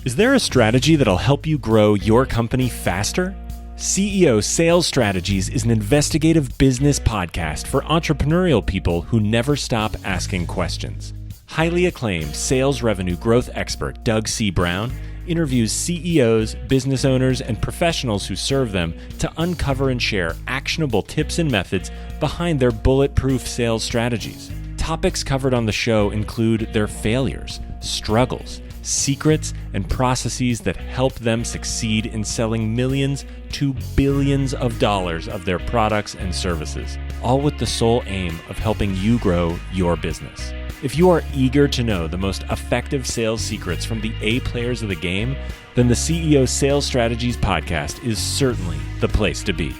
Is there a strategy that'll help you grow your company faster? CEO Sales Strategies is an investigative business podcast for entrepreneurial people who never stop asking questions. Highly acclaimed sales revenue growth expert Doug C. Brown interviews CEOs, business owners, and professionals who serve them to uncover and share actionable tips and methods behind their bulletproof sales strategies. Topics covered on the show include their failures, struggles, secrets, and processes that help them succeed in selling millions to billions of dollars of their products and services, all with the sole aim of helping you grow your business. If you are eager to know the most effective sales secrets from the A players of the game, then the CEO Sales Strategies podcast is certainly the place to be.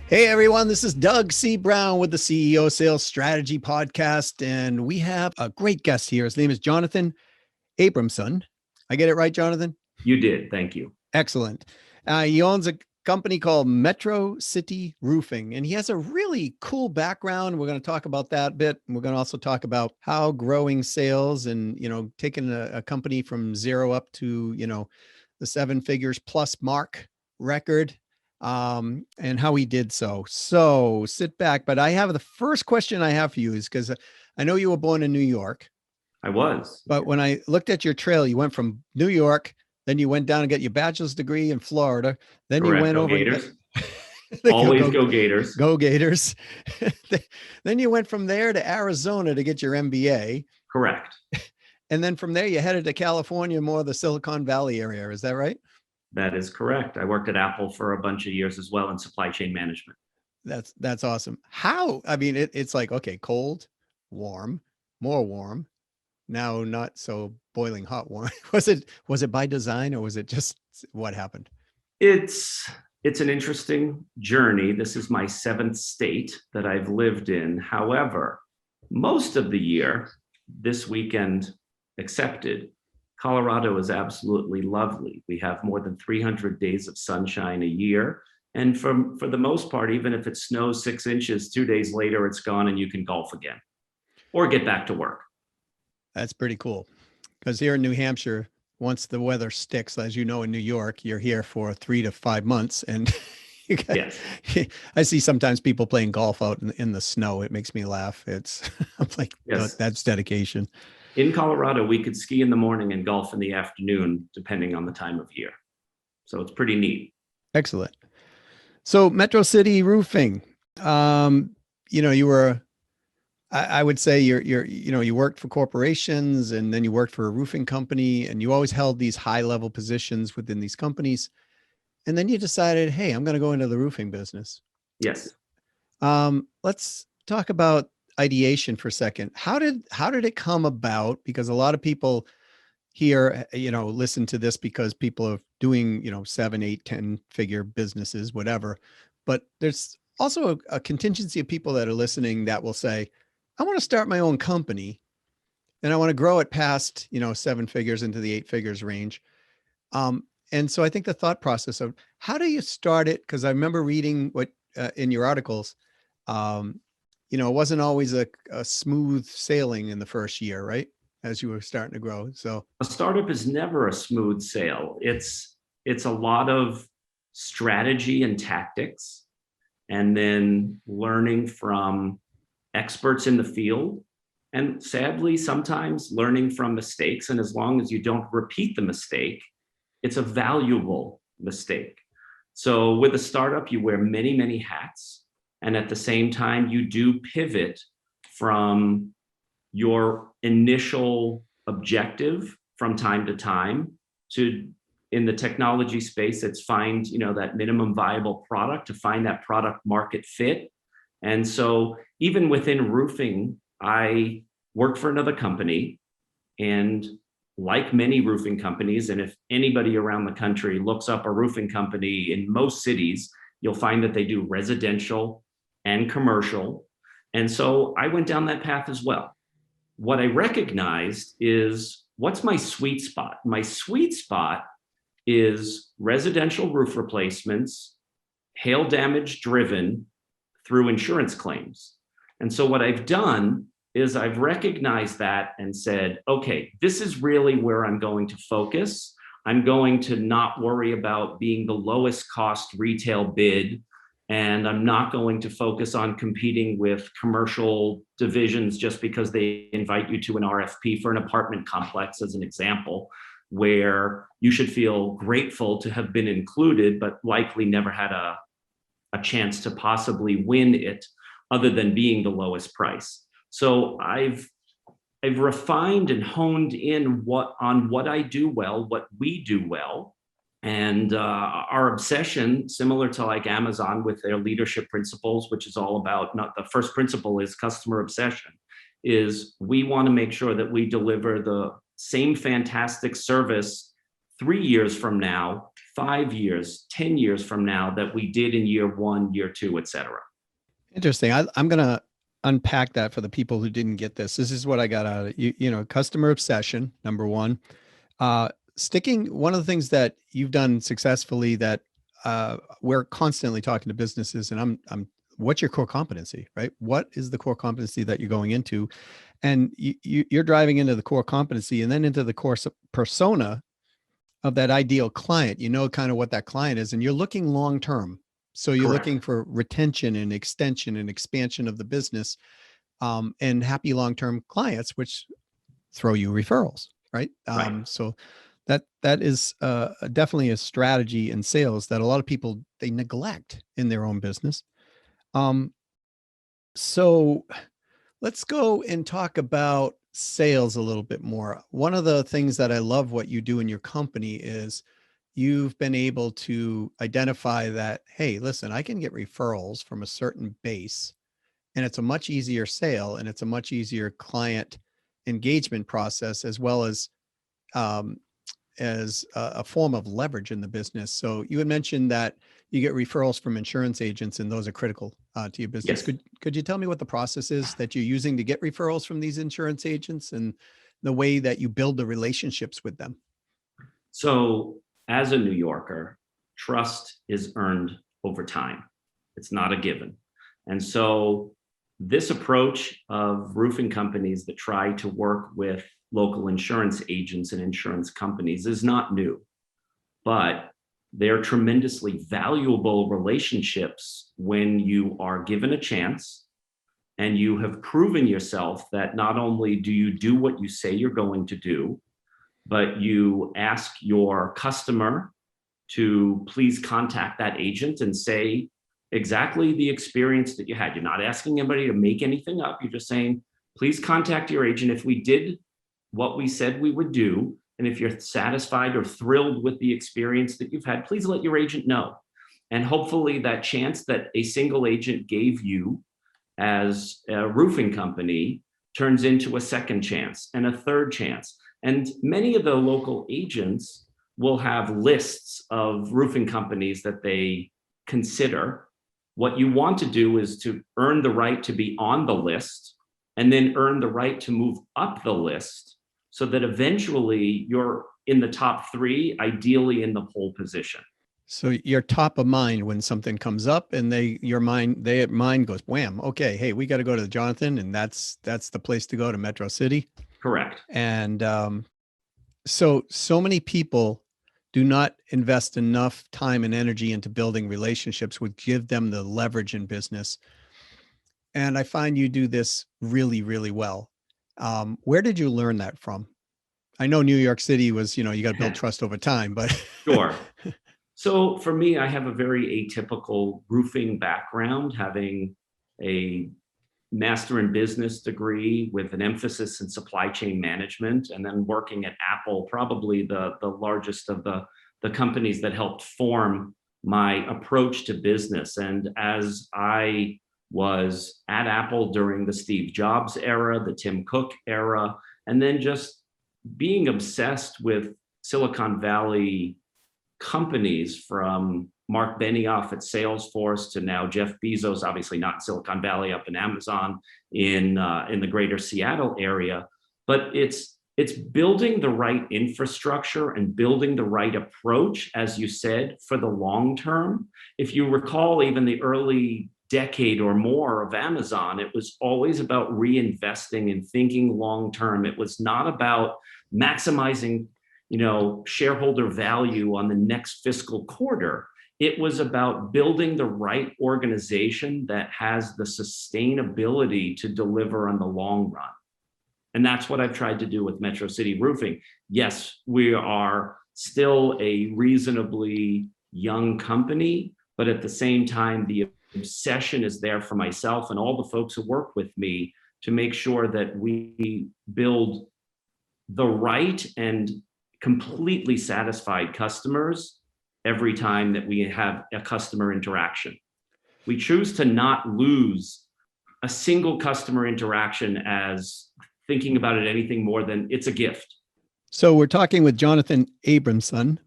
Hey everyone, this is Doug C. Brown with the CEO Sales Strategy Podcast, and we have a great guest here. His name is Jonathan Abramson. I get it right, Jonathan? You did. Thank you. Excellent. He owns a company called Metro City Roofing, and he has a really cool background. We're going to talk about that a bit. And we're going to also talk about how growing sales and, taking a company from zero up to, the 7 figures plus mark record. And how he did so. So sit back. But the first question I have for you is because I know you were born in New York. I was. But when I looked at your trail, you went from New York, then you went down and get your bachelor's degree in Florida. Then Correct. You went Go over. Gators. Always go Gators. Go Gators. Then you went from there to Arizona to get your MBA. Correct. And then from there, you headed to California, more of the Silicon Valley area. Is that right? That is correct. I worked at Apple for a bunch of years as well in supply chain management. That's awesome. How? I mean, it's like, okay, cold, warm, more warm. Now, not so boiling hot warm. Was it by design or was it just what happened? It's an interesting journey. This is my 7th state that I've lived in. However, most of the year, this weekend accepted, Colorado is absolutely lovely. We have more than 300 days of sunshine a year. And for the most part, even if it snows 6 inches, 2 days later, it's gone and you can golf again or get back to work. That's pretty cool. Because here in New Hampshire, once the weather sticks, as you know, in New York, you're here for 3 to 5 months. And Yes. I see sometimes people playing golf out in the snow. It makes me laugh. I'm like, Yes. That's dedication. In Colorado, we could ski in the morning and golf in the afternoon, depending on the time of year. So it's pretty neat. Excellent. So Metro City Roofing, you were, I would say you worked for corporations and then you worked for a roofing company and you always held these high level positions within these companies. And then you decided, hey, I'm going to go into the roofing business. Yes. Let's talk about Ideation for a second. How did it come about? Because a lot of people here, listen to this because people are doing, 7, 8, 10 figure businesses, whatever. But there's also a contingency of people that are listening that will say, I want to start my own company and I want to grow it past, 7 figures into the 8 figures range. And so I think the thought process of how do you start it? Because I remember reading what in your articles, it wasn't always a smooth sailing in the first year, right? As you were starting to grow. So a startup is never a smooth sail. It's a lot of strategy and tactics, and then learning from experts in the field. And sadly, sometimes learning from mistakes. And as long as you don't repeat the mistake, it's a valuable mistake. So with a startup, you wear many, many hats. And at the same time, you do pivot from your initial objective from time to time to, in the technology space, it's find, that minimum viable product, to find that product market fit. And so even within roofing, I worked for another company, and like many roofing companies, and if anybody around the country looks up a roofing company in most cities, you'll find that they do residential and commercial. And so I went down that path as well. What I recognized is, what's my sweet spot? My sweet spot is residential roof replacements, hail damage driven through insurance claims. And so what I've done is I've recognized that and said, okay, this is really where I'm going to focus. I'm going to not worry about being the lowest cost retail bid, and I'm not going to focus on competing with commercial divisions just because they invite you to an RFP for an apartment complex, as an example, where you should feel grateful to have been included, but likely never had a chance to possibly win it other than being the lowest price. So I've refined and honed in on what I do well, what we do well. And our obsession, similar to like Amazon with their leadership principles, which is all about, not the first principle is customer obsession, is we want to make sure that we deliver the same fantastic service 3 years from now, 5 years, 10 years from now that we did in year 1, year 2, et cetera. Interesting. I'm going to unpack that for the people who didn't get this. This is what I got out of it. You know, customer obsession, number one. One of the things that you've done successfully that we're constantly talking to businesses, and what's your core competency, right? What is the core competency that you're going into? And you're driving into the core competency and then into the core persona of that ideal client. You know kind of what that client is, and you're looking long term. So you're Correct. looking for retention and extension and expansion of the business, and happy long-term clients, which throw you referrals, right? Right. So that is definitely a strategy in sales that a lot of people, they neglect in their own business. So let's go and talk about sales a little bit more. One of the things that I love what you do in your company is you've been able to identify that, hey, listen, I can get referrals from a certain base, and it's a much easier sale and it's a much easier client engagement process, as well as a form of leverage in the business. So you had mentioned that you get referrals from insurance agents, and those are critical to your business. Yes. Could you tell me what the process is that you're using to get referrals from these insurance agents and the way that you build the relationships with them? So as a New Yorker, trust is earned over time. It's not a given. And so this approach of roofing companies that try to work with local insurance agents and insurance companies is not new, but they're tremendously valuable relationships when you are given a chance and you have proven yourself that not only do you do what you say you're going to do, but you ask your customer to please contact that agent and say exactly the experience that you had. You're not asking anybody to make anything up. You're just saying, please contact your agent if we did what we said we would do. And if you're satisfied or thrilled with the experience that you've had, please let your agent know. And hopefully that chance that a single agent gave you as a roofing company turns into a second chance and a third chance. And many of the local agents will have lists of roofing companies that they consider. What you want to do is to earn the right to be on the list and then earn the right to move up the list so that eventually you're in the top 3, ideally in the pole position. So you're top of mind when something comes up, and your mind goes wham. Okay, hey, we got to go to Jonathan, and that's the place to go, to Metro City. Correct. And so many people do not invest enough time and energy into building relationships would give them the leverage in business. And I find you do this really, really well. Where did you learn that from? I know New York City was, you got to build trust over time, but Sure. So for me, I have a very atypical roofing background, having a master in business degree with an emphasis in supply chain management, and then working at Apple, probably the largest of the companies that helped form my approach to business. And as I was at Apple during the Steve Jobs era, the Tim Cook era, and then just being obsessed with Silicon Valley companies, from Mark Benioff at Salesforce to now Jeff Bezos, obviously not in Silicon Valley, up in Amazon in the greater Seattle area. But it's building the right infrastructure and building the right approach, as you said, for the long term. If you recall, even the early decade or more of Amazon, it was always about reinvesting and thinking long term. It was not about maximizing, shareholder value on the next fiscal quarter. It was about building the right organization that has the sustainability to deliver on the long run. And that's what I've tried to do with Metro City Roofing. Yes, we are still a reasonably young company, but at the same time, the obsession is there for myself and all the folks who work with me to make sure that we build the right and completely satisfied customers every time that we have a customer interaction. We choose to not lose a single customer interaction as thinking about it anything more than it's a gift. So we're talking with Jonathan Abramson,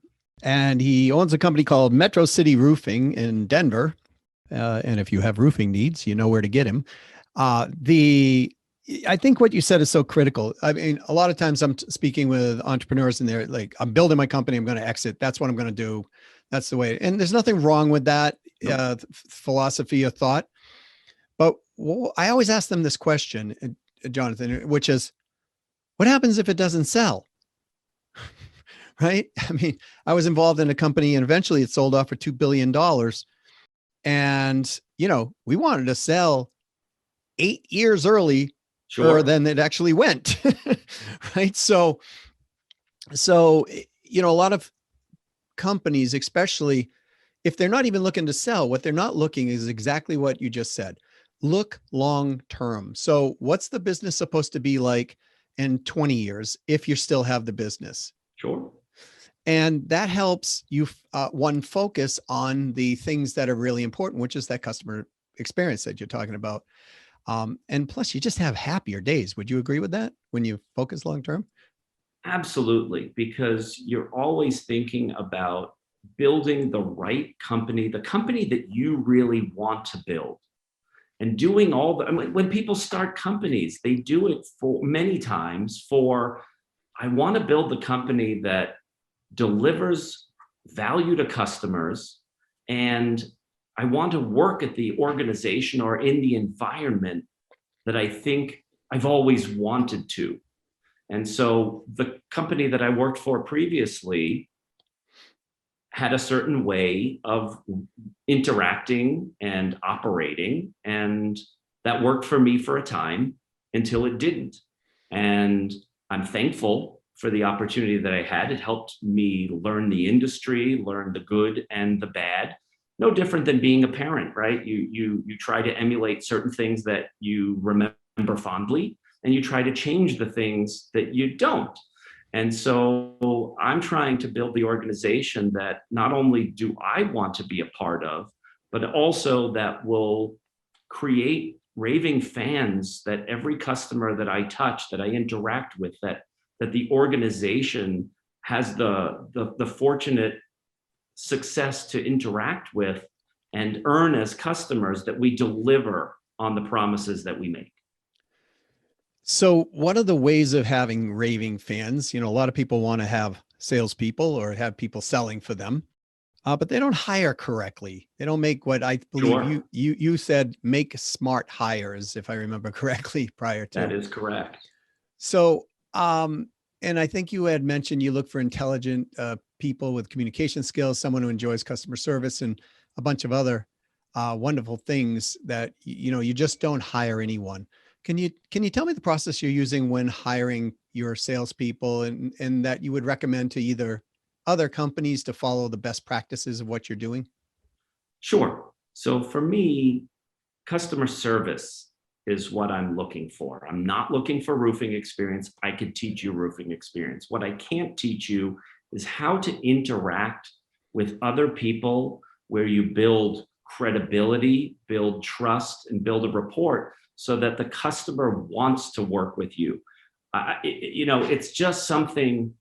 and he owns a company called Metro City Roofing in Denver. And if you have roofing needs, you know where to get him. I think what you said is so critical. I mean, a lot of times I'm speaking with entrepreneurs and they're like, I'm building my company, I'm going to exit. That's what I'm going to do. That's the way. And there's nothing wrong with that philosophy or thought. But I always ask them this question, Jonathan, which is, what happens if it doesn't sell? Right? I mean, I was involved in a company and eventually it sold off for $2 billion. And, we wanted to sell 8 years early than it actually went. Right. So, a lot of companies, especially if they're not even looking to sell, what they're not looking is exactly what you just said. Look long term. So what's the business supposed to be like in 20 years if you still have the business? Sure. And that helps you, focus on the things that are really important, which is that customer experience that you're talking about. And plus, you just have happier days. Would you agree with that when you focus long term? Absolutely, because you're always thinking about building the right company, the company that you really want to build. And doing when people start companies, they do it for many times I want to build the company that delivers value to customers, and I want to work at the organization or in the environment that I think I've always wanted to. And so the company that I worked for previously had a certain way of interacting and operating, and that worked for me for a time until it didn't. And I'm thankful for the opportunity that I had. It helped me learn the industry, learn the good and the bad. No different than being a parent, right? You try to emulate certain things that you remember fondly, and you try to change the things that you don't. And so I'm trying to build the organization that not only do I want to be a part of, but also that will create raving fans that every customer that I touch, that I interact with, that the organization has the fortunate success to interact with and earn as customers, that we deliver on the promises that we make. So what are the ways of having raving fans? A lot of people want to have salespeople or have people selling for them, but they don't hire correctly. They don't make what I believe you said, make smart hires, if I remember correctly prior to. That is correct. So, and I think you had mentioned you look for intelligent people with communication skills, someone who enjoys customer service, and a bunch of other wonderful things that, you just don't hire anyone. Can you tell me the process you're using when hiring your salespeople, and that you would recommend to either other companies to follow the best practices of what you're doing? Sure. So for me, customer service is what I'm looking for. I'm not looking for roofing experience. I could teach you roofing experience. What I can't teach you is how to interact with other people, where you build credibility, build trust, and build a rapport so that the customer wants to work with you. It's just something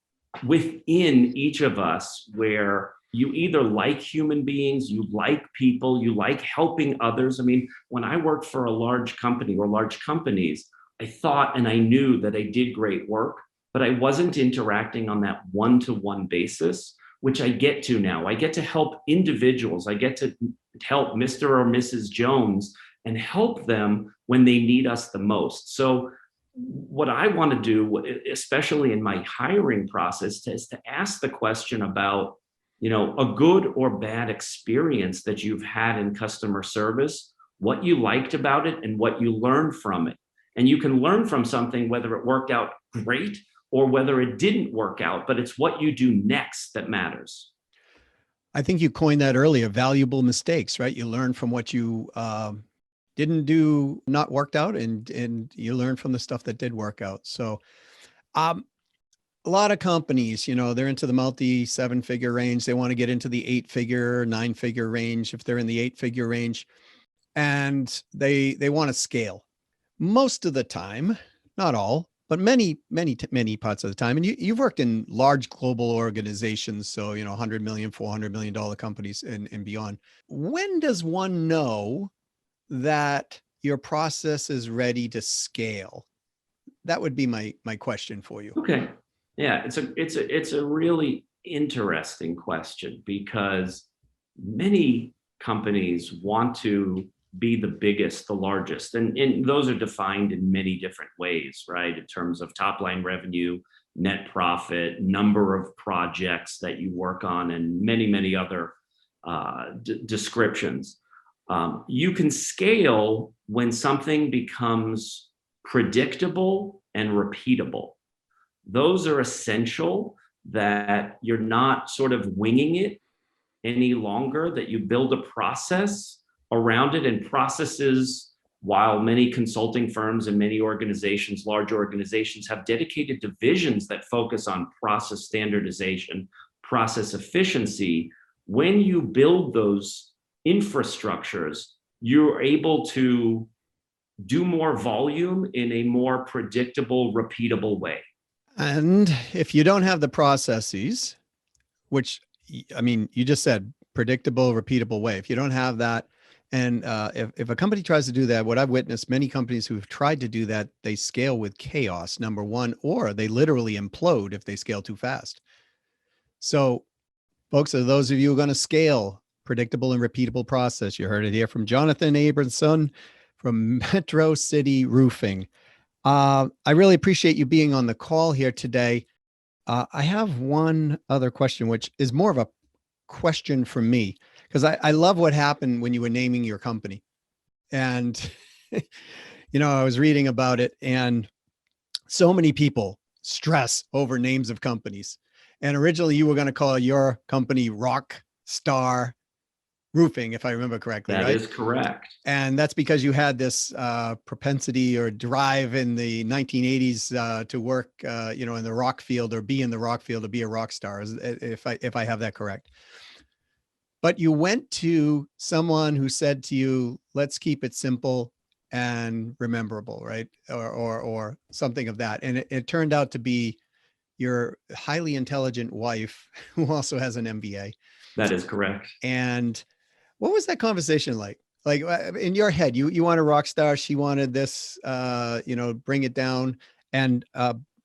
within each of us where you either like human beings, you like people, you like helping others. I mean, when I worked for a large company or large companies, I thought and I knew that I did great work, but I wasn't interacting on that one-to-one basis which I get to now. I get to help individuals. I get to help Mr. or Mrs. Jones and help them when they need us the most. So what I want to do, especially in my hiring process, is to ask the question about, a good or bad experience that you've had in customer service, what you liked about it and what you learned from it. And you can learn from something, whether it worked out great or whether it didn't work out, but it's what you do next that matters. I think you coined that earlier, valuable mistakes, right? You learn from what you didn't do, not worked out, and you learn from the stuff that did work out. So a lot of companies, they're into the multi 7-figure range. They want to get into the 8-figure, 9-figure range if they're in the 8-figure range, and they want to scale. Most of the time, not all, but many parts of the time. And you've worked in large global organizations. So, $100 million, $400 million companies and beyond. When does one know that your process is ready to scale? That would be my question for you. Okay. Yeah, it's a really interesting question, because many companies want to be the biggest, the largest. And those are defined in many different ways, right? In terms of top line revenue, net profit, number of projects that you work on, and many, many other descriptions. You can scale when something becomes predictable and repeatable. Those are essential, that you're not sort of winging it any longer, that you build a process around it. And processes, while many consulting firms and many organizations, large organizations, have dedicated divisions that focus on process standardization, process efficiency, when you build those infrastructures, you're able to do more volume in a more predictable, repeatable way. And if you don't have the processes, which, I mean, you just said predictable, repeatable way, if you don't have that, and if a company tries to do that, what I've witnessed, many companies who've tried to do that, they scale with chaos, number one, or they literally implode if they scale too fast. So folks, are those of you who are going to scale predictable and repeatable process, you heard it here from Jonathan Abramson from Metro City Roofing. I really appreciate you being on the call here today. I have one other question, which is more of a question for me, because I love what happened when you were naming your company. And, I was reading about it, and so many people stress over names of companies. And originally you were going to call your company Rock Star Roofing, if I remember correctly. That right? is correct. And that's because you had this propensity or drive in the 1980s to work, in the rock field, or be in the rock field, to be a rock star, if I have that correct. But you went to someone who said to you, let's keep it simple and rememberable, right? Or something of that. And it turned out to be your highly intelligent wife, who also has an MBA. That is correct. And what was that conversation like? Like in your head, you want a rock star. She wanted this, bring it down. And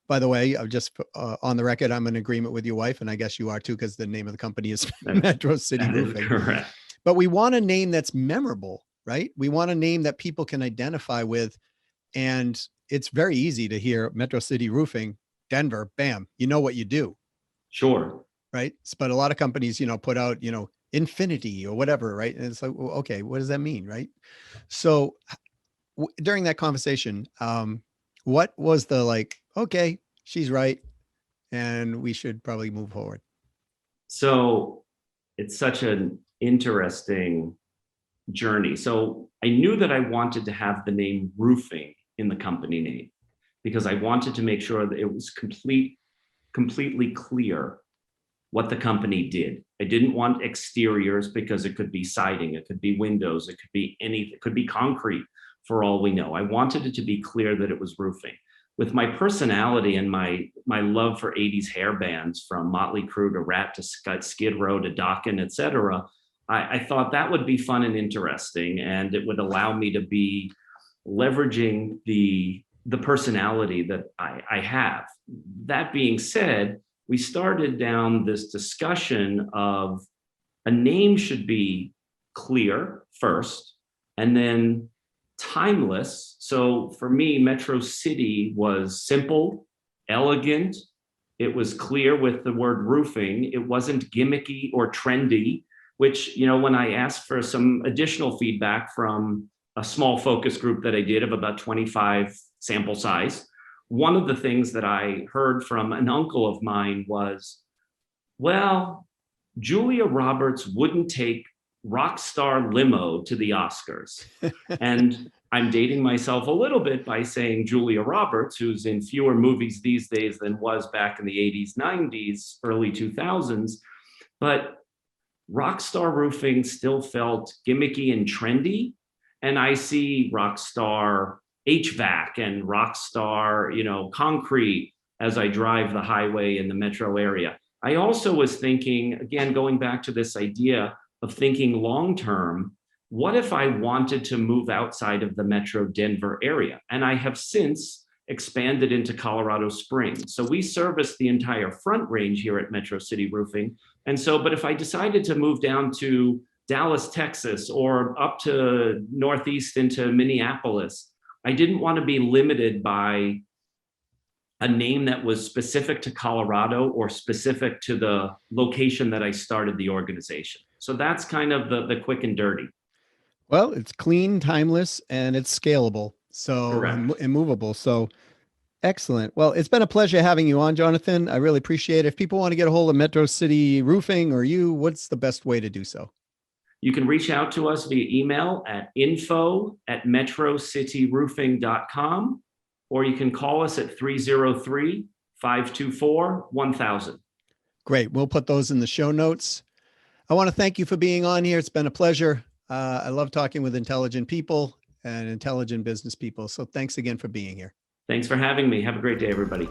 by the way, I'm just on the record, I'm in agreement with your wife, and I guess you are too, because the name of the company is Metro City Roofing. Correct. But we want a name that's memorable, right? We want a name that people can identify with. And it's very easy to hear Metro City Roofing, Denver, bam, you know what you do. Sure. Right. But a lot of companies, put out, Infinity or whatever. Right. And it's like, well, okay, what does that mean? Right. So during that conversation, what was the like, okay, she's right, and we should probably move forward? So it's such an interesting journey. So I knew that I wanted to have the name roofing in the company name, because I wanted to make sure that it was completely clear what the company did. I didn't want exteriors, because it could be siding, it could be windows, it could be anything, it could be concrete for all we know. I wanted it to be clear that it was roofing. With my personality and my love for 80s hair bands, from Motley Crue to Rat to Skid Row to Dokken, etc., I thought that would be fun and interesting, and it would allow me to be leveraging the personality that I have. That being said, we started down this discussion of a name should be clear first, and then timeless. So for me, Metro City was simple, elegant. It was clear with the word roofing. It wasn't gimmicky or trendy, which, when I asked for some additional feedback from a small focus group that I did of about 25 sample size, one of the things that I heard from an uncle of mine was, well, Julia Roberts wouldn't take rock star limo to the Oscars. And I'm dating myself a little bit by saying Julia Roberts, who's in fewer movies these days than was back in the 80s, 90s, early 2000s. But rockstar roofing still felt gimmicky and trendy. And I see rockstar HVAC and rockstar, concrete as I drive the highway in the metro area. I also was thinking, again, going back to this idea of thinking long-term, what if I wanted to move outside of the metro Denver area? And I have since expanded into Colorado Springs. So we service the entire Front Range here at Metro City Roofing. And so, but if I decided to move down to Dallas, Texas, or up to Northeast into Minneapolis, I didn't want to be limited by a name that was specific to Colorado or specific to the location that I started the organization. So that's kind of the quick and dirty. Well, it's clean, timeless, and it's scalable. So and movable. So excellent. Well, it's been a pleasure having you on, Jonathan. I really appreciate it. If people want to get a hold of Metro City Roofing or you, what's the best way to do so? You can reach out to us via email at info@metrocityroofing.com, or you can call us at 303-524-1000. Great. We'll put those in the show notes. I want to thank you for being on here. It's been a pleasure. I love talking with intelligent people and intelligent business people. So thanks again for being here. Thanks for having me. Have a great day, everybody.